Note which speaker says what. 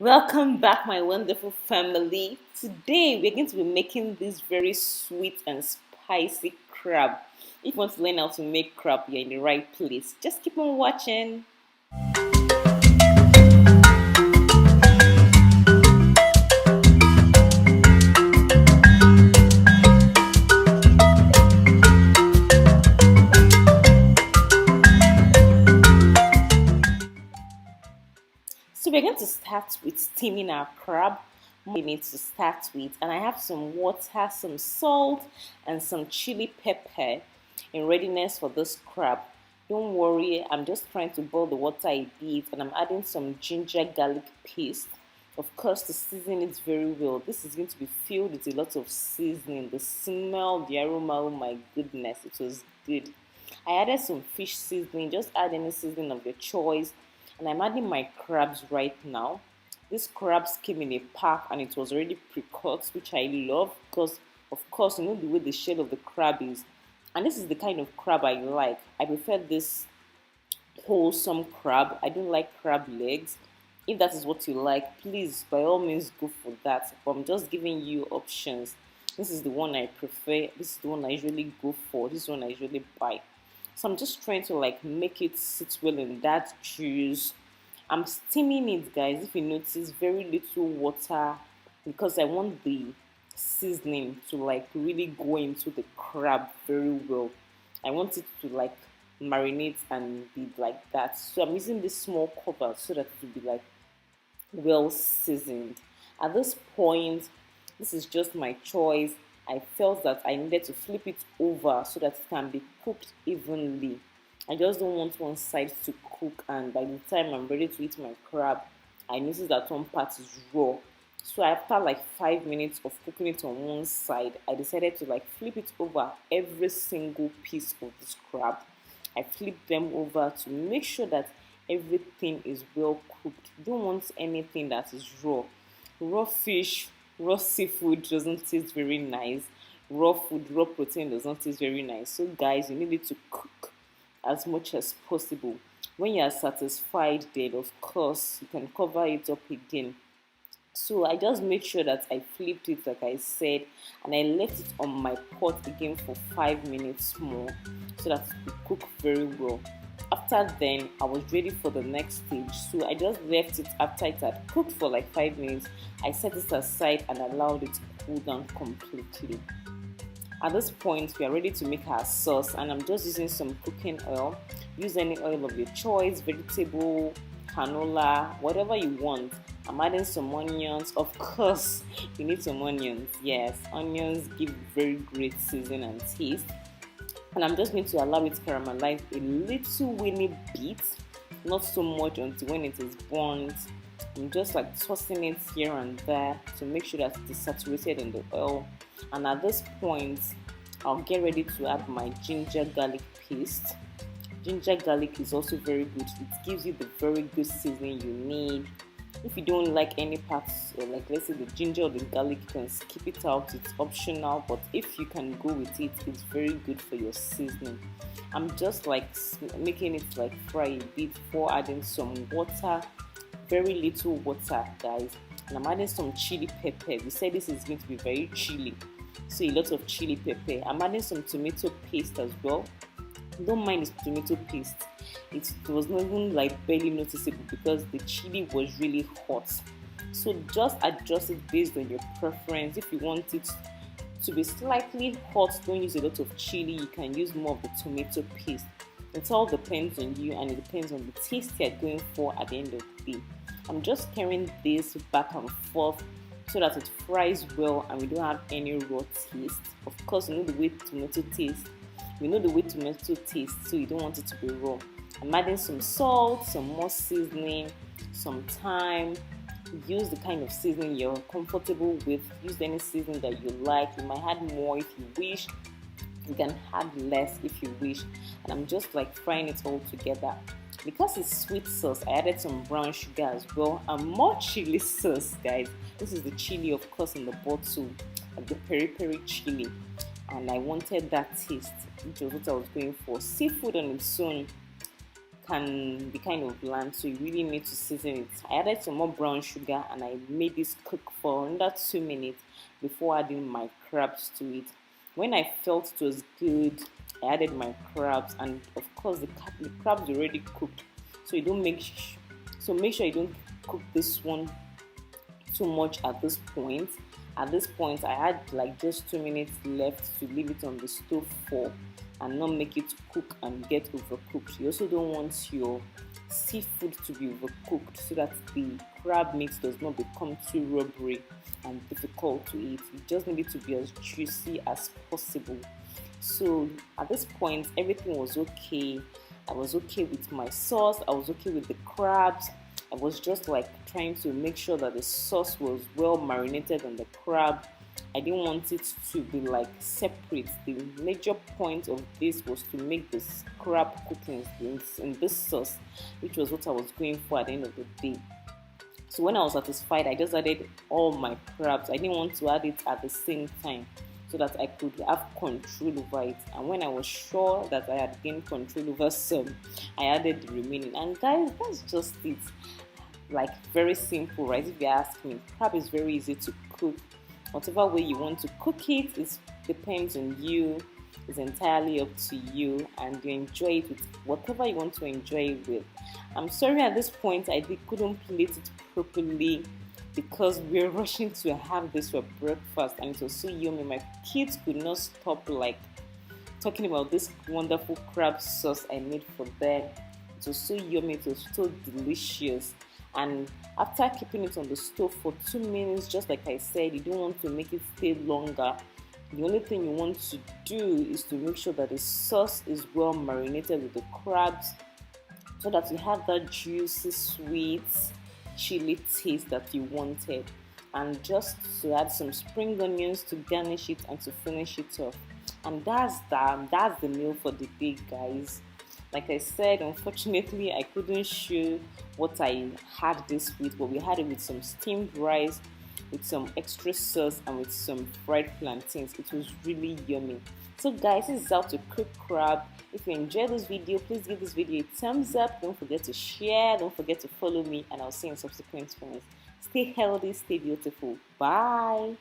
Speaker 1: Welcome back, my wonderful family. Today, we're going to be making this very sweet and spicy crab. If you want to learn how to make crab, you're in the right place. Just keep on watching. So, we're going to start with steaming our crab. We need to start with, and I have some water, some salt, and some chili pepper in readiness for this crab. Don't worry, I'm just trying to boil the water a bit, and I'm adding some ginger garlic paste. Of course, to season it very well. This is going to be filled with a lot of seasoning. The smell, the aroma, oh my goodness, it was good. I added some fish seasoning. Just add any seasoning of your choice. And I'm adding my crabs right now. These crabs came in a pack and it was already pre-cut, which I love because, of course, you know the way the shell of the crab is. And this is the kind of crab I like. I prefer this wholesome crab. I don't like crab legs. If that is what you like, please, by all means, go for that. But I'm just giving you options. This is the one I prefer. This is the one I usually go for. This one I usually buy. So I'm just trying to like make it sit well in that juice. I'm steaming it, guys. If you notice, very little water because I want the seasoning to like really go into the crab very well. I want it to like marinate and be like that. So I'm using this small cover so that it will be like well seasoned. At this point, this is just my choice. I felt that I needed to flip it over so that it can be cooked evenly. I just don't want one side to cook, and by the time I'm ready to eat my crab, I notice that one part is raw. So after like 5 minutes of cooking it on one side, I decided to like flip it over every single piece of this crab. I flip them over to make sure that everything is well cooked. You don't want anything that is raw. Raw fish, raw seafood doesn't taste very nice. Raw food, raw protein does not taste very nice. So guys, you need it to cook as much as possible. When you are satisfied, then of course you can cover it up again. So I just made sure that I flipped it like I said, and I left it on my pot again for 5 minutes more so that it would cook very well. After then, I was ready for the next stage. So I just left it after it had cooked for like 5 minutes. I set it aside and allowed it to cool down completely. At this point, we are ready to make our sauce, and I'm just using some cooking oil. Use any oil of your choice, vegetable, canola, whatever you want. I'm adding some onions. Of course, you need some onions. Yes, onions give very great season and taste. And I'm just going to allow it to caramelize a little weeny bit, not so much until when it is burnt. I'm just like tossing it here and there to make sure that it is saturated in the oil. And at this point, I'll get ready to add my ginger garlic paste. Ginger garlic is also very good. It gives you the very good seasoning you need. If you don't like any parts, or like let's say the ginger or the garlic, you can skip it out. It's optional, but if you can go with it, it's very good for your seasoning. I'm just like making it like fry a bit before adding some water, very little water, guys. And I'm adding some chili pepper. We said this is going to be very chili, so a lot of chili pepper. I'm adding some tomato paste as well. Don't mind the tomato paste. It was not even like barely noticeable because the chili was really hot. So just adjust it based on your preference. If you want it to be slightly hot, don't use a lot of chili. You can use more of the tomato paste. It all depends on you, and it depends on the taste you're going for at the end of the day. I'm just carrying this back and forth so that it fries well and we don't have any raw taste. Of course, you know the way tomato tastes. We know the way tomato tastes, so you don't want it to be raw. I'm adding some salt, some more seasoning, some thyme. Use the kind of seasoning you're comfortable with. Use any seasoning that you like. You might add more if you wish. You can add less if you wish. And I'm just like frying it all together. Because it's sweet sauce, I added some brown sugar as well and more chili sauce, guys. This is the chili, of course, in the bottle, like the peri peri chili. And I wanted that taste, which was what I was going for. Seafood on its own can be kind of bland, so you really need to season it. I added some more brown sugar and I made this cook for under 2 minutes before adding my crabs to it. When I felt it was good, I added my crabs, and of course the crabs already cooked, so you don't make sure you don't cook this one too much at this point. At this point, I had like just 2 minutes left to leave it on the stove for, and not make it cook and get overcooked. You also don't want your seafood to be overcooked, so that the crab meat does not become too rubbery and difficult to eat. You just need it to be as juicy as possible. So at this point, everything was okay. I was okay with my sauce, I was okay with the crabs. I was just like trying to make sure that the sauce was well marinated on the crab. I didn't want it to be like separate. The major point of this was to make this crab cooking in this sauce, which was what I was going for at the end of the day. So when I was satisfied, I just added all my crabs. I didn't want to add it at the same time, so that I could have control over it. And when I was sure that I had gained control over some, I added the remaining. And guys, that's just it. Like, very simple, right? If you ask me, crab is very easy to cook. Whatever way you want to cook it, it depends on you. It's entirely up to you, and you enjoy it with whatever you want to enjoy it with. I'm sorry at this point I couldn't plate it properly, because we're rushing to have this for breakfast, and it was so yummy. My kids could not stop like talking about this wonderful crab sauce I made for them. It was so yummy, it was so delicious. And after keeping it on the stove for 2 minutes, just like I said, you don't want to make it stay longer. The only thing you want to do is to make sure that the sauce is well marinated with the crabs, so that you have that juicy, sweet chili taste that you wanted. And just to add some spring onions to garnish it and to finish it off. And that's the meal for the day, guys. Like I said, unfortunately I couldn't show what I had this with, but we had it with some steamed rice, with some extra sauce, and with some fried plantains. It was really yummy. So guys, this is how to cook crab. If you enjoyed this video, please give this video a thumbs up. Don't forget to share, don't forget to follow me, and I'll see you in subsequent ones. Stay healthy, stay beautiful. Bye.